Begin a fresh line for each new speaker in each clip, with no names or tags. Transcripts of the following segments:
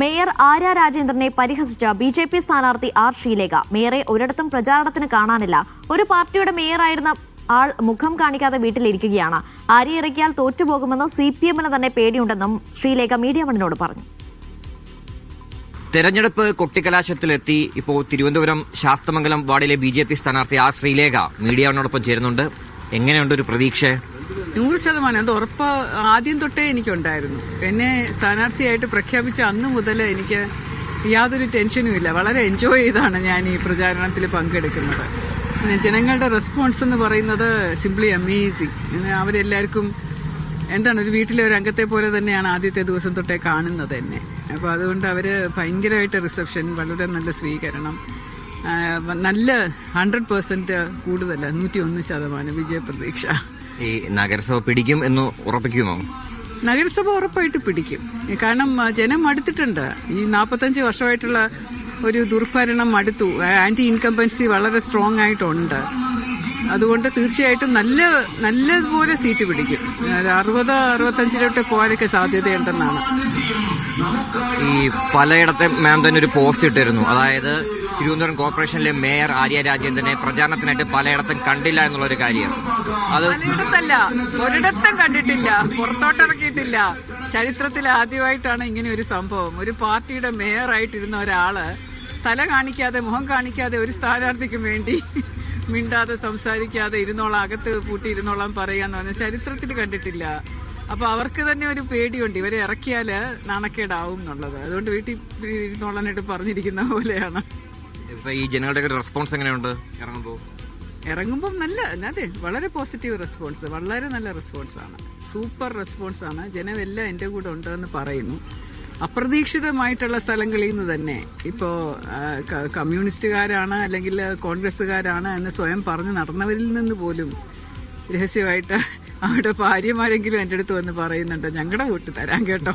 Mayor Arya രാജേന്ദ്രനെ പരിഹസിച്ച BJP സ്ഥാനാർത്ഥി R Sreelekha. മേയറെ ഒരിടത്തും പ്രചാരണത്തിന് കാണാനില്ല. ഒരു പാർട്ടിയുടെ മേയറായിരുന്ന ആൾ മുഖം കാണിക്കാതെ വീട്ടിലിരിക്കുകയാണ്. ആര്യ ഇറക്കിയാൽ തോറ്റുപോകുമെന്ന് CPM-ന് തന്നെ പേടിയുണ്ടെന്നും ശ്രീലേഖ മീഡിയ വണ്ണിനോട് പറഞ്ഞു.
തെരഞ്ഞെടുപ്പ് കൊട്ടിക്കലാശത്തിലെത്തി ഇപ്പോൾ തിരുവനന്തപുരം ശാസ്തമംഗലം വാർഡിലെ BJP സ്ഥാനാർത്ഥി ആർ ശ്രീലേഖ മീഡിയ വണ്ണോടൊപ്പം ചേരുന്നുണ്ട്. എങ്ങനെയുണ്ട് ഒരു പ്രതീക്ഷ?
100% അത് ഉറപ്പ് ആദ്യം തൊട്ടേ എനിക്കുണ്ടായിരുന്നു. എന്നെ സ്ഥാനാർത്ഥിയായിട്ട് പ്രഖ്യാപിച്ച അന്ന് മുതൽ എനിക്ക് യാതൊരു ടെൻഷനും ഇല്ല. വളരെ എൻജോയ് ചെയ്താണ് ഞാൻ ഈ പ്രചാരണത്തിൽ പങ്കെടുക്കുന്നത്. പിന്നെ ജനങ്ങളുടെ റെസ്പോൺസ് എന്ന് പറയുന്നത് സിംപ്ലി അമേസിങ്. അവരെല്ലാവർക്കും എന്താണ്, ഒരു വീട്ടിലെ ഒരു അംഗത്തെ പോലെ തന്നെയാണ് ആദ്യത്തെ ദിവസം തൊട്ടേ കാണുന്നത് എന്നെ. അപ്പോൾ അതുകൊണ്ട് അവർ ഭയങ്കരമായിട്ട് റിസപ്ഷൻ, വളരെ നല്ല സ്വീകരണം, നല്ല 100% കൂടുതൽ 101% വിജയപ്രതീക്ഷ.
ഈ നഗരസഭ പിടിക്കും എന്ന് ഉറപ്പിക്കുമോ?
നഗരസഭ ഉറപ്പായിട്ട് പിടിക്കും. കാരണം ജനം മടുത്തിട്ടുണ്ട്. ഈ 45 വർഷമായിട്ടുള്ള ഒരു ദുർഭരണം മടുത്തു. ആന്റി ഇൻകംബൻസി വളരെ സ്ട്രോങ് ആയിട്ടുണ്ട്. അതുകൊണ്ട് തീർച്ചയായിട്ടും നല്ലപോലെ സീറ്റ് പിടിക്കും. 60-65 പോകാനൊക്കെ സാധ്യതയുണ്ടെന്നാണ്.
ഈ പലയിടത്തെ മാം തന്നെ ഒരു പോസ്റ്റ് ഇട്ടിരുന്നു. അതായത് തിരുവനന്തപുരം കോർപ്പറേഷനിലെ മേയർ ആര്യ രാജേന്ദ്രനെ പ്രചാരണത്തിനായിട്ട് പലയിടത്തും കണ്ടില്ല എന്നുള്ളൊരു കാര്യം. അത്
പലയിടത്തല്ല, ഒരിടത്തും കണ്ടിട്ടില്ല, പുറത്തോട്ടിറക്കിയിട്ടില്ല. ചരിത്രത്തിൽ ആദ്യമായിട്ടാണ് ഇങ്ങനെ ഒരു സംഭവം. ഒരു പാർട്ടിയുടെ മേയറായിട്ടിരുന്ന ഒരാള് തല കാണിക്കാതെ, മുഖം കാണിക്കാതെ ഒരു സ്ഥാനാർത്ഥിക്കും വേണ്ടി മിണ്ടാതെ സംസാരിക്കാതെ ഇരുന്നോളാം, അകത്ത് പൂട്ടി ഇരുന്നോളാം പറയാന്ന് പറഞ്ഞ ചരിത്രത്തിൽ കണ്ടിട്ടില്ല. അപ്പൊ അവർക്ക് തന്നെ ഒരു പേടിയുണ്ട്, ഇവരെ ഇറക്കിയാല് നാണക്കേടാവും എന്നുള്ളത്. അതുകൊണ്ട് വീട്ടിൽ ഇരുന്നോളാനായിട്ട് പറഞ്ഞിരിക്കുന്ന പോലെയാണ്.
ഈ ജനങ്ങളുടെ റെസ്പോൺസ് എങ്ങനെയുണ്ട്?
ഇറങ്ങുമ്പോൾ അതെ, വളരെ പോസിറ്റീവ് റെസ്പോൺസ്, വളരെ നല്ല റെസ്പോൺസാണ്, സൂപ്പർ റെസ്പോൺസാണ്. ജനമെല്ലാം എന്റെ കൂടെ ഉണ്ടെന്ന് പറയുന്നു. അപ്രതീക്ഷിതമായിട്ടുള്ള സ്ഥലങ്ങളിൽ നിന്ന് തന്നെ ഇപ്പോ കമ്മ്യൂണിസ്റ്റുകാരാണ് അല്ലെങ്കിൽ കോൺഗ്രസുകാരാണ് എന്ന് സ്വയം പറഞ്ഞു നടന്നവരിൽ നിന്ന് പോലും രഹസ്യമായിട്ട് അവിടെ ഭാര്യമാരെങ്കിലും എന്റെ അടുത്ത് വന്ന് പറയുന്നുണ്ട്, ഞങ്ങളുടെ വോട്ട് തരാൻ കേട്ടോ,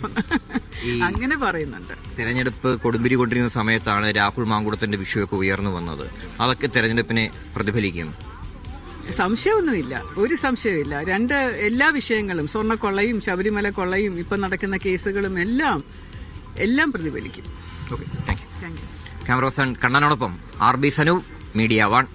അങ്ങനെ പറയുന്നുണ്ട്.
തെരഞ്ഞെടുപ്പ് കൊടുമ്പിരി കൊണ്ടിരുന്ന സമയത്താണ് രാഹുൽ മാങ്കുളത്തിന്റെ വിഷയമൊക്കെ ഉയർന്നു വന്നത്. അതൊക്കെ തെരഞ്ഞെടുപ്പിനെ പ്രതിഫലിക്കും?
സംശയമൊന്നുമില്ല, ഒരു സംശയമില്ല. എല്ലാ വിഷയങ്ങളും, സ്വർണ്ണക്കൊള്ളയും ശബരിമല കൊള്ളയും ഇപ്പൊ നടക്കുന്ന കേസുകളും എല്ലാം പ്രതിഫലിക്കും.
ക്യാമറ പേഴ്സൺ കണ്ണനോടൊപ്പം RB സനു, മീഡിയ 1.